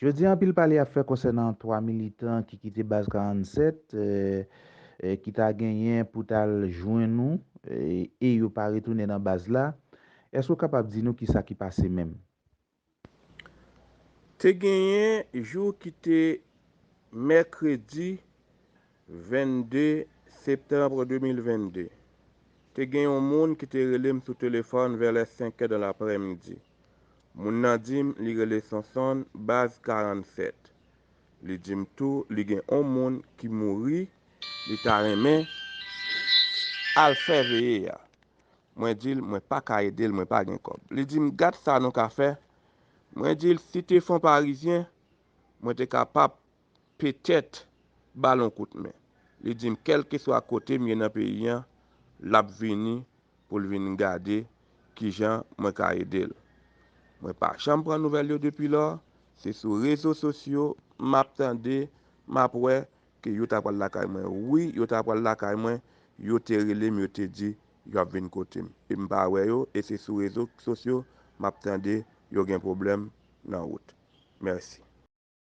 Je dis en pile parler à faire concernant trois militants qui quittent base 47, qui t'a gagné pour t'a joindre nous et yo pas retourner dans base là. Est-ce que vous capable de dire nous qui ça qui passé même? Te genyen jour qui te mercredi 22 septembre 2022. Te gen yon moun qui te relem sous téléphone vers les 5 heures de l'après-midi. Moun nan dim li rele son base 47. Li dim tou li gen yon moun qui mouri, li ta remen al fe veye ya. Mwen dil mwen pa ka edel, mwen pa gen kob. Li dim gat sa nou ka fe. Mwen dil si te fon parisien, mwen te kapap peut-être ballon koute men. Li dim kelke so a kote mwen nan peyi yan, lap vini pour venir garder qui jan mwen ka edel. Mwen pa chanm pran nouvel yo depuis là, c'est sur réseaux sociaux, map tande, map wè que yo ta pral la kay mwen. Oui, yo ta pral la kay mwen, yo te relem yo te di yo ap vin kote m. E mpa wè yo, et c'est sur réseaux sociaux, map tande, yo gen problème nan route. Merci.